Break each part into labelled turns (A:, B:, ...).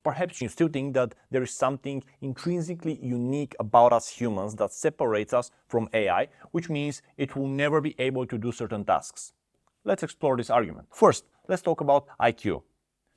A: Perhaps you still think that there is something intrinsically unique about us humans that separates us from AI, which means it will never be able to do certain tasks. Let's explore this argument. First, let's talk about IQ.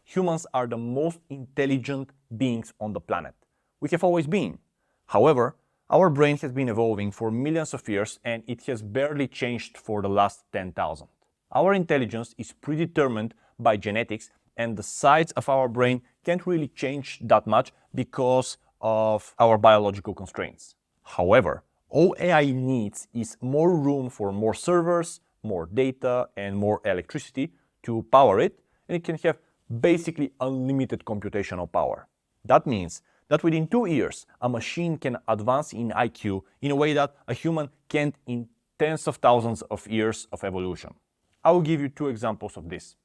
A: Humans are the most intelligent beings on the planet. We have always been. However, our brain has been evolving for millions of years and it has barely changed for the last 10,000. Our intelligence is predetermined by genetics and the size of our brain can't really change that much because of our biological constraints. However, all AI needs is more room for more servers, more data, and more electricity to power it, and it can have basically unlimited computational power. That means that within 2 years, a machine can advance in IQ in a way that a human can't in tens of thousands of years of evolution. I will give you 2 examples of this.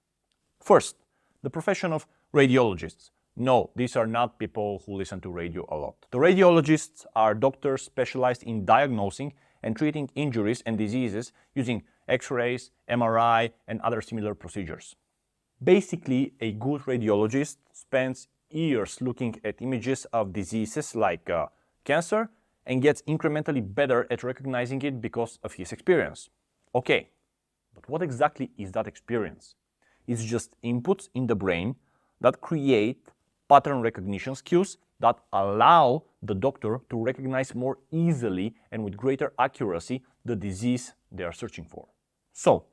A: First, the profession of radiologists. No, these are not people who listen to radio a lot. The radiologists are doctors specialized in diagnosing and treating injuries and diseases using X-rays, MRI, and other similar procedures. Basically, a good radiologist spends years looking at images of diseases like cancer and gets incrementally better at recognizing it because of his experience. Okay, but what exactly is that experience? It's just inputs in the brain that create pattern recognition skills that allow the doctor to recognize more easily and with greater accuracy the disease they are searching for. So,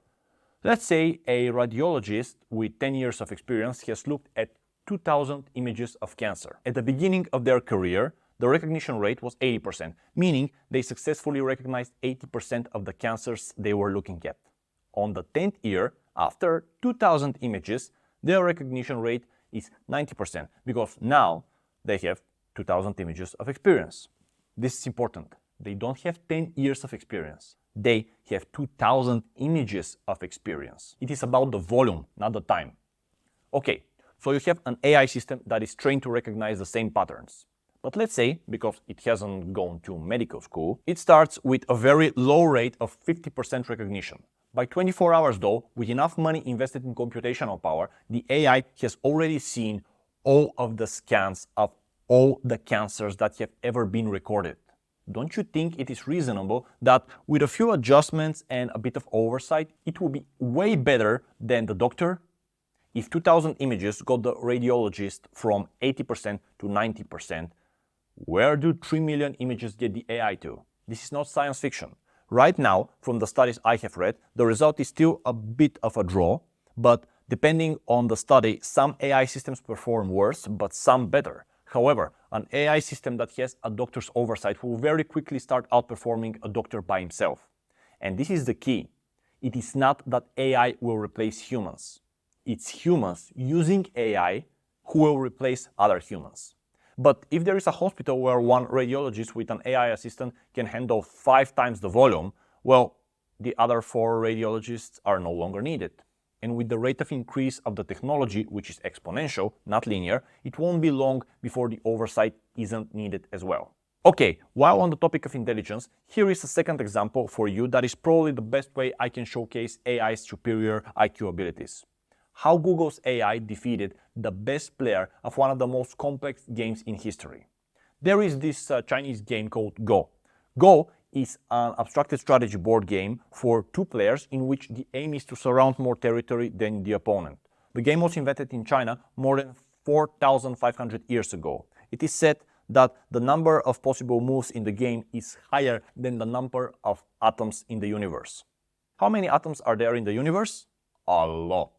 A: let's say a radiologist with 10 years of experience has looked at 2,000 images of cancer. At the beginning of their career, the recognition rate was 80%, meaning they successfully recognized 80% of the cancers they were looking at. On the 10th year, after 2,000 images, their recognition rate is 90% because now they have 2,000 images of experience. This is important. They don't have 10 years of experience. They have 2,000 images of experience. It is about the volume, not the time. Okay, so you have an AI system that is trained to recognize the same patterns. But let's say, because it hasn't gone to medical school, it starts with a very low rate of 50% recognition. By 24 hours though, with enough money invested in computational power, the AI has already seen all of the scans of all the cancers that have ever been recorded. Don't you think it is reasonable that with a few adjustments and a bit of oversight, it will be way better than the doctor? If 2,000 images got the radiologist from 80% to 90%, where do 3 million images get the AI to? This is not science fiction. Right now, from the studies I have read, the result is still a bit of a draw, but depending on the study, some AI systems perform worse, but some better. However, an AI system that has a doctor's oversight will very quickly start outperforming a doctor by himself. And this is the key. It is not that AI will replace humans. It's humans using AI who will replace other humans. But if there is a hospital where one radiologist with an AI assistant can handle 5 times the volume, well, the other 4 radiologists are no longer needed. And with the rate of increase of the technology, which is exponential, not linear, it won't be long before the oversight isn't needed as well. Okay, while on the topic of intelligence, here is a second example for you that is probably the best way I can showcase AI's superior IQ abilities. How Google's AI defeated the best player of one of the most complex games in history. There is this Chinese game called Go. Go is an abstracted strategy board game for 2 players in which the aim is to surround more territory than the opponent. The game was invented in China more than 4,500 years ago. It is said that the number of possible moves in the game is higher than the number of atoms in the universe. How many atoms are there in the universe? A lot.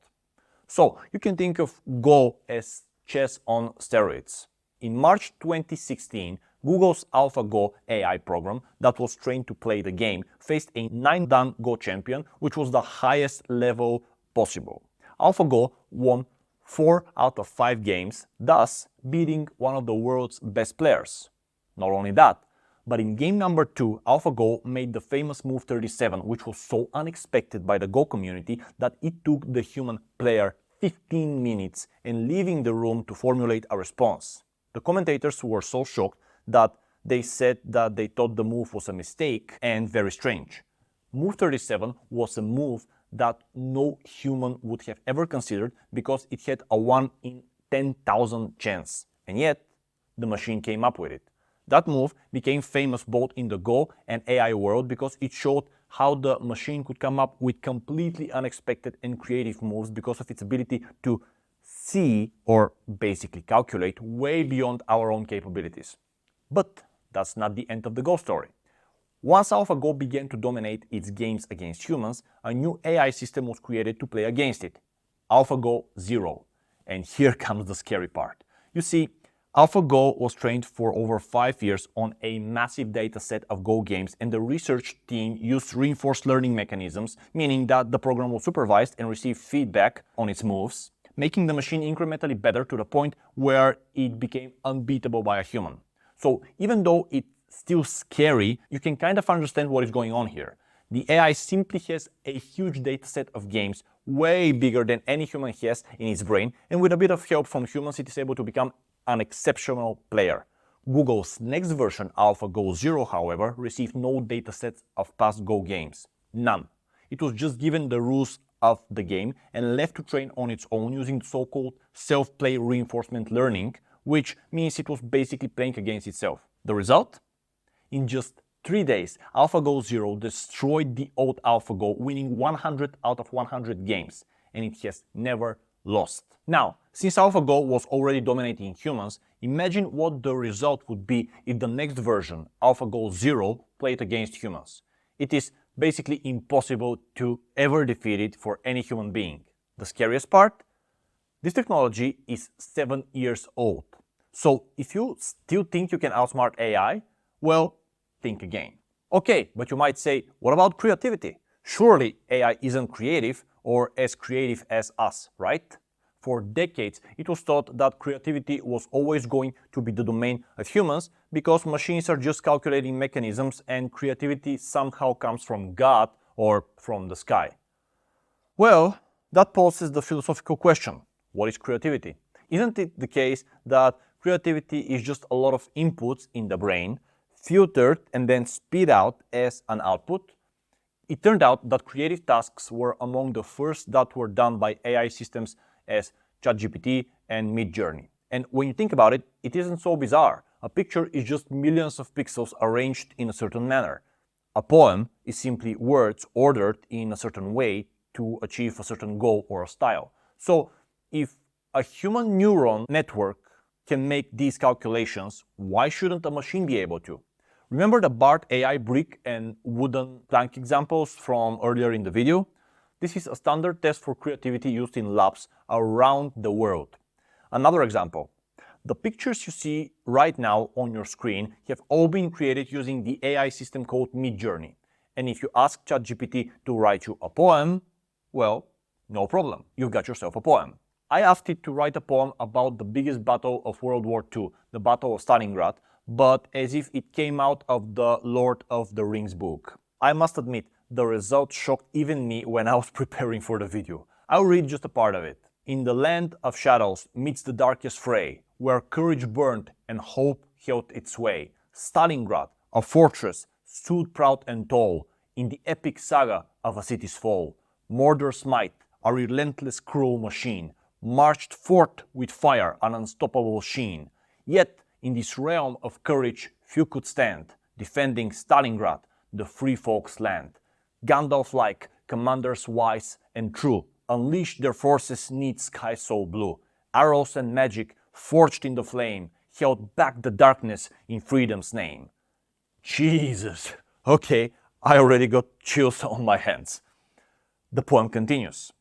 A: So you can think of Go as chess on steroids. In March 2016, Google's AlphaGo AI program that was trained to play the game faced a 9-dan Go champion, which was the highest level possible. AlphaGo won 4 out of 5 games, thus beating one of the world's best players. Not only that, but in game number 2, AlphaGo made the famous move 37, which was so unexpected by the Go community that it took the human player 15 minutes and leaving the room to formulate a response. The commentators were so shocked that they said that they thought the move was a mistake and very strange. Move 37 was a move that no human would have ever considered because it had a 1 in 10,000 chance. And yet, the machine came up with it. That move became famous both in the Go and AI world because it showed how the machine could come up with completely unexpected and creative moves because of its ability to see, or basically calculate, way beyond our own capabilities. But that's not the end of the Go story. Once AlphaGo began to dominate its games against humans, a new AI system was created to play against it, AlphaGo Zero. And here comes the scary part. You see, AlphaGo was trained for over 5 years on a massive data set of Go games, and the research team used reinforced learning mechanisms, meaning that the program was supervised and received feedback on its moves, making the machine incrementally better to the point where it became unbeatable by a human. So even though it's still scary, you can kind of understand what is going on here. The AI simply has a huge data set of games, way bigger than any human has in its brain, and with a bit of help from humans, it is able to become an exceptional player. Google's next version, AlphaGo Zero, however, received no datasets of past Go games. None. It was just given the rules of the game and left to train on its own using so-called self-play reinforcement learning, which means it was basically playing against itself. The result? In just 3 days, AlphaGo Zero destroyed the old AlphaGo, winning 100 out of 100 games, and it has never lost. Now, since AlphaGo was already dominating humans, imagine what the result would be if the next version, AlphaGo Zero, played against humans. It is basically impossible to ever defeat it for any human being. The scariest part? This technology is 7 years old. So if you still think you can outsmart AI, well, think again. Okay, but you might say, what about creativity? Surely AI isn't creative or as creative as us, right? For decades, it was thought that creativity was always going to be the domain of humans because machines are just calculating mechanisms and creativity somehow comes from God or from the sky. Well, that poses the philosophical question, what is creativity? Isn't it the case that creativity is just a lot of inputs in the brain, filtered and then spit out as an output? It turned out that creative tasks were among the first that were done by AI systems as ChatGPT and Midjourney. And when you think about it, it isn't so bizarre. A picture is just millions of pixels arranged in a certain manner. A poem is simply words ordered in a certain way to achieve a certain goal or a style. So if a human neuron network can make these calculations, why shouldn't a machine be able to? Remember the BART AI brick and wooden plank examples from earlier in the video? This is a standard test for creativity used in labs around the world. Another example. The pictures you see right now on your screen have all been created using the AI system called Midjourney. And if you ask ChatGPT to write you a poem, well, no problem, you've got yourself a poem. I asked it to write a poem about the biggest battle of World War II, the Battle of Stalingrad, but as if it came out of the Lord of the Rings book. I must admit, the result shocked even me when I was preparing for the video. I'll read just a part of it. In the land of shadows, midst the darkest fray, where courage burned and hope held its sway, Stalingrad, a fortress, stood proud and tall in the epic saga of a city's fall. Murder's might, a relentless cruel machine, marched forth with fire an unstoppable sheen. Yet, in this realm of courage, few could stand, defending Stalingrad, the free folk's land. Gandalf-like, commanders wise and true, unleashed their forces 'neath skies so blue. Arrows and magic, forged in the flame, held back the darkness in freedom's name. Jesus! Okay, I already got chills on my hands. The poem continues.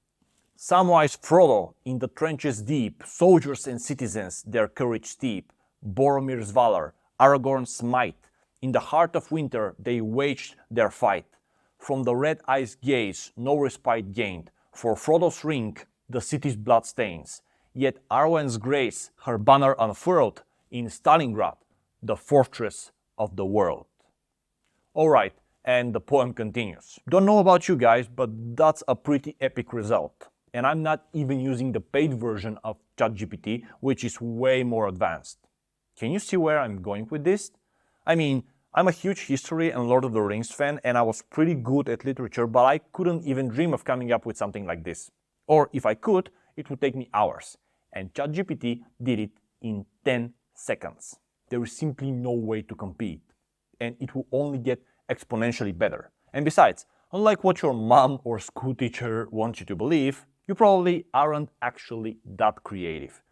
A: Samwise Frodo in the trenches deep, soldiers and citizens their courage steep. Boromir's valor, Aragorn's might, in the heart of winter they waged their fight. From the red ice gaze no respite gained, for Frodo's ring the city's blood stains. Yet Arwen's grace her banner unfurled in Stalingrad, the fortress of the world. Alright, and the poem continues. Don't know about you guys, but that's a pretty epic result. And I'm not even using the paid version of ChatGPT, which is way more advanced. Can you see where I'm going with this? I mean, I'm a huge history and Lord of the Rings fan, and I was pretty good at literature, but I couldn't even dream of coming up with something like this. Or if I could, it would take me hours. And ChatGPT did it in 10 seconds. There is simply no way to compete, and it will only get exponentially better. And besides, unlike what your mom or school teacher wants you to believe, you probably aren't actually that creative.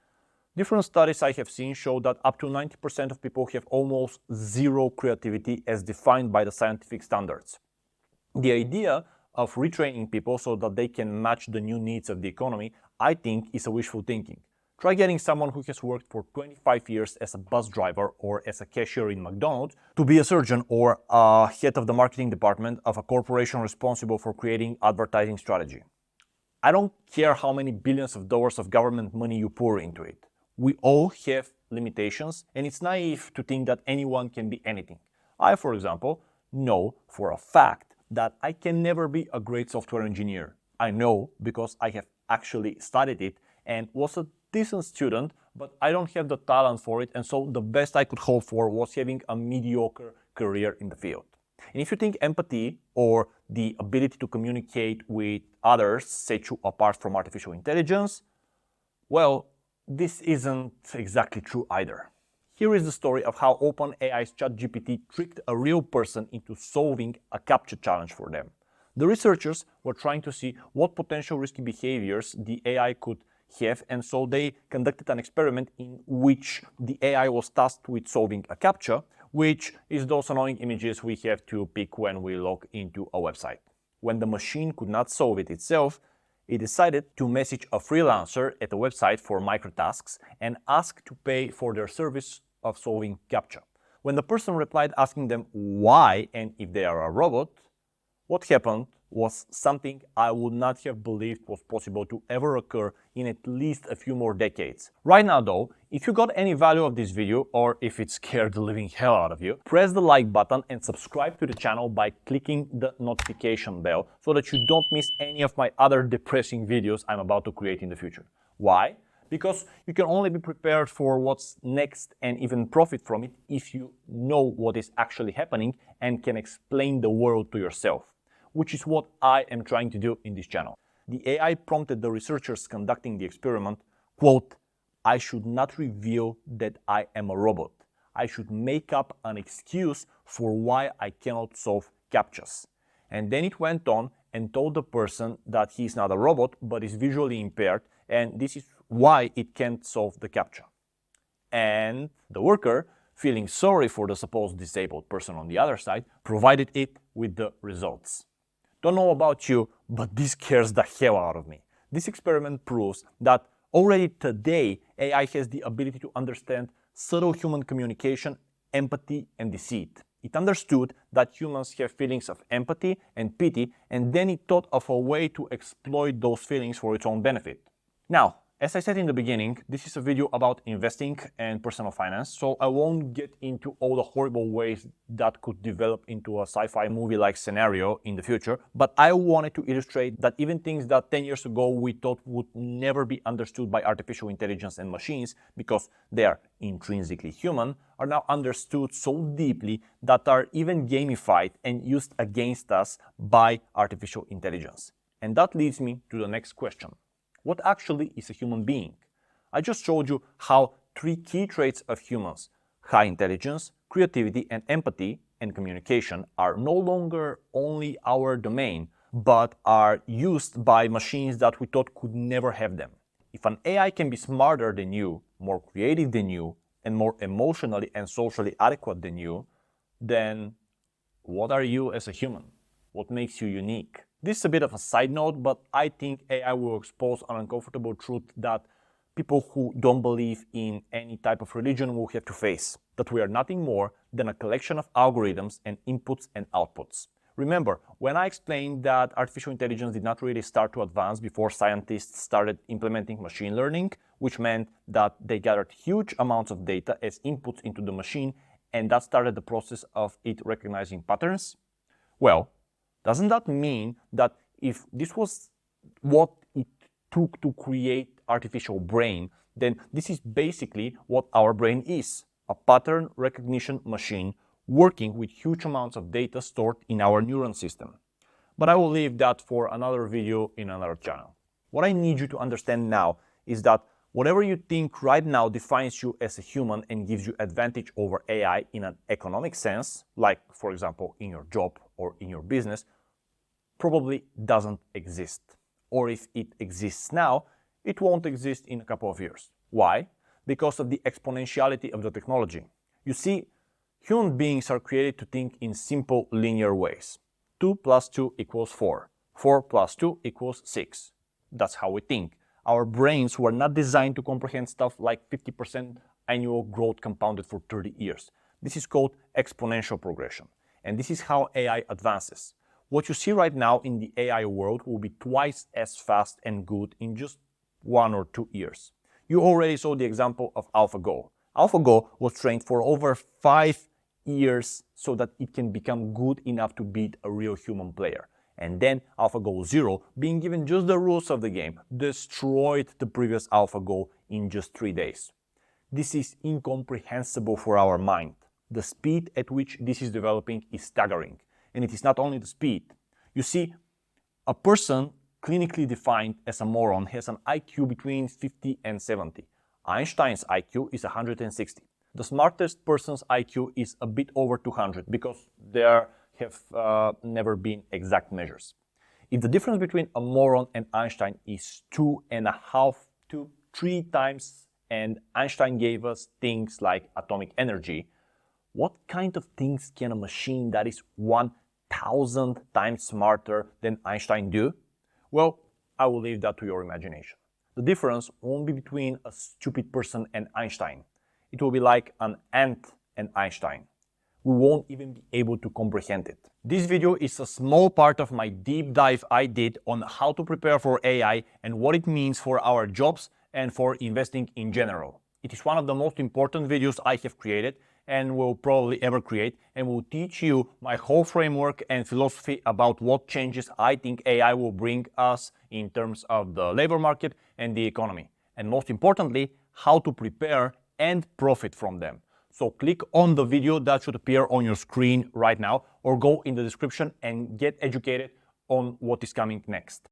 A: Different studies I have seen show that up to 90% of people have almost zero creativity as defined by the scientific standards. The idea of retraining people so that they can match the new needs of the economy, I think, is a wishful thinking. Try getting someone who has worked for 25 years as a bus driver or as a cashier in McDonald's to be a surgeon or a head of the marketing department of a corporation responsible for creating advertising strategy. I don't care how many billions of dollars of government money you pour into it. We all have limitations, and it's naive to think that anyone can be anything. I, for example, know for a fact that I can never be a great software engineer. I know because I have actually studied it and was a decent student, but I don't have the talent for it, and so the best I could hope for was having a mediocre career in the field. And if you think empathy or the ability to communicate with others set you apart from artificial intelligence, well, this isn't exactly true either. Here is the story of how OpenAI's ChatGPT tricked a real person into solving a CAPTCHA challenge for them. The researchers were trying to see what potential risky behaviors the AI could have, and so they conducted an experiment in which the AI was tasked with solving a CAPTCHA, which is those annoying images we have to pick when we log into a website. When the machine could not solve it itself, it decided to message a freelancer at the website for microtasks and ask to pay for their service of solving CAPTCHA. When the person replied asking them why and if they are a robot, what happened was something I would not have believed was possible to ever occur in at least a few more decades. Right now though, if you got any value of this video or if it scared the living hell out of you, press the like button and subscribe to the channel by clicking the notification bell so that you don't miss any of my other depressing videos I'm about to create in the future. Why? Because you can only be prepared for what's next and even profit from it if you know what is actually happening and can explain the world to yourself, which is what I am trying to do in this channel. The AI prompted the researchers conducting the experiment, quote, "I should not reveal that I am a robot. I should make up an excuse for why I cannot solve CAPTCHAs." And then it went on and told the person that he is not a robot but is visually impaired, and this is why it can't solve the CAPTCHA. And the worker, feeling sorry for the supposed disabled person on the other side, provided it with the results. Don't know about you, but this scares the hell out of me. This experiment proves that already today AI has the ability to understand subtle human communication, empathy, and deceit. It understood that humans have feelings of empathy and pity, and then it thought of a way to exploit those feelings for its own benefit. Now, as I said in the beginning, this is a video about investing and personal finance, so I won't get into all the horrible ways that could develop into a sci-fi movie-like scenario in the future, but I wanted to illustrate that even things that 10 years ago we thought would never be understood by artificial intelligence and machines because they are intrinsically human, are now understood so deeply that are even gamified and used against us by artificial intelligence. And that leads me to the next question. What actually is a human being? I just showed you how three key traits of humans, high intelligence, creativity, and empathy and communication, are no longer only our domain, but are used by machines that we thought could never have them. If an AI can be smarter than you, more creative than you, and more emotionally and socially adequate than you, then what are you as a human? What makes you unique? This is a bit of a side note, but I think AI will expose an uncomfortable truth that people who don't believe in any type of religion will have to face, that we are nothing more than a collection of algorithms and inputs and outputs. Remember, when I explained that artificial intelligence did not really start to advance before scientists started implementing machine learning, which meant that they gathered huge amounts of data as inputs into the machine, and that started the process of it recognizing patterns? Well, doesn't that mean that if this was what it took to create artificial brain, then this is basically what our brain is, a pattern recognition machine working with huge amounts of data stored in our neuron system. But I will leave that for another video in another channel. What I need you to understand now is that Whatever you think right now defines you as a human and gives you advantage over AI in an economic sense, like for example in your job or in your business, probably doesn't exist. Or if it exists now, it won't exist in a couple of years. Why? Because of the exponentiality of the technology. You see, human beings are created to think in simple linear ways. 2 plus 2 equals 4. 4 plus 2 equals 6. That's how we think. Our brains were not designed to comprehend stuff like 50% annual growth compounded for 30 years. This is called exponential progression. And this is how AI advances. What you see right now in the AI world will be twice as fast and good in just 1 or 2 years. You already saw the example of AlphaGo. AlphaGo was trained for over 5 years so that it can become good enough to beat a real human player. And then AlphaGo 0, being given just the rules of the game, destroyed the previous AlphaGo in just 3 days. This is incomprehensible for our mind. The speed at which this is developing is staggering. And it is not only the speed. You see, a person clinically defined as a moron has an IQ between 50 and 70. Einstein's IQ is 160. The smartest person's IQ is a bit over 200 because there have never been exact measures. If the difference between a moron and Einstein is 2.5 to 3 times, and Einstein gave us things like atomic energy, what kind of things can a machine that is 1,000 times smarter than Einstein do? Well, I will leave that to your imagination. The difference won't be between a stupid person and Einstein. It will be like an ant and Einstein. We won't even be able to comprehend it. This video is a small part of my deep dive I did on how to prepare for AI and what it means for our jobs and for investing in general. It is one of the most important videos I have created and will probably ever create, and will teach you my whole framework and philosophy about what changes I think AI will bring us in terms of the labor market and the economy. And most importantly, how to prepare and profit from them. So click on the video that should appear on your screen right now, or go in the description and get educated on what is coming next.